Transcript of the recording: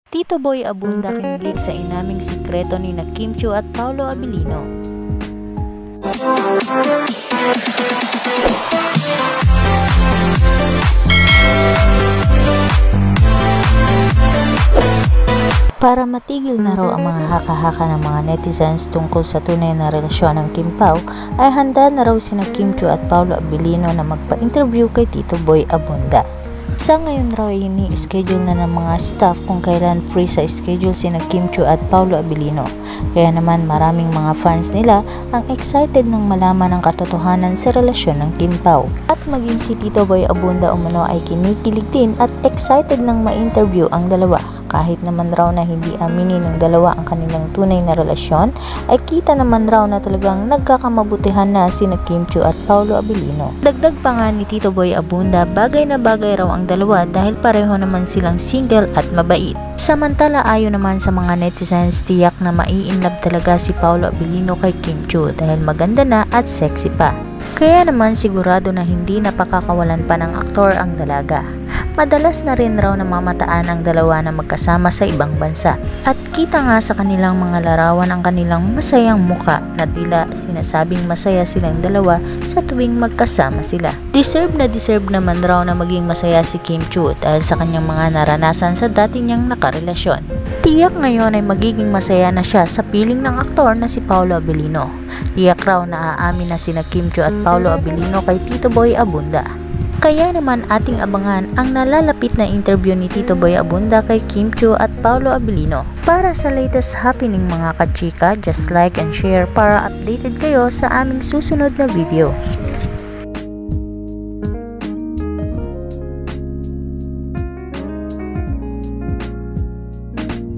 Tito Boy Abunda kinilig sa inaming sikreto ni na Kim Chiu at Paolo Abilino. Para matigil na raw ang mga haka-haka ng mga netizens tungkol sa tunay na relasyon ng Kim Pao, ay handa na raw sina Kim Chiu at Paolo Abilino na magpa-interview kay Tito Boy Abunda. Sa ngayon raw ay ini-schedule na ng mga staff kung kailan free sa schedule sina Kim Chiu at Paolo Abilino. Kaya naman maraming mga fans nila ang excited nang malaman ang katotohanan sa relasyon ng Kim Pao. At maging si Tito Boy Abunda umano ay kinikilig din at excited nang ma-interview ang dalawa. Kahit naman raw na hindi aminin ng dalawa ang kanilang tunay na relasyon, ay kita naman raw na talagang nagkakamabutihan na sina Kim Chiu at Paolo Abilino. Dagdag pa nga ni Tito Boy Abunda, bagay na bagay raw ang dalawa dahil pareho naman silang single at mabait. Samantala ayon naman sa mga netizens, tiyak na mai-inlove talaga si Paolo Abilino kay Kim Chiu dahil maganda na at sexy pa. Kaya naman sigurado na hindi napakakawalan pa ng aktor ang dalaga. Madalas na rin raw namamataan ang dalawa na magkasama sa ibang bansa at kita nga sa kanilang mga larawan ang kanilang masayang muka na tila sinasabing masaya silang dalawa sa tuwing magkasama sila. Deserve naman raw na maging masaya si Kim Chiu dahil sa kanyang mga naranasan sa dati niyang nakarelasyon. Tiyak ngayon ay magiging masaya na siya sa piling ng aktor na si Paolo Abilino. Tiyak raw na aamin na sina Kim Chiu at Paolo Abilino kay Tito Boy Abunda. Kaya naman ating abangan ang nalalapit na interview ni Tito Boy Abunda kay Kim Chiu at Paolo Abilino. Para sa latest happening mga kachika, just like and share para updated kayo sa aming susunod na video.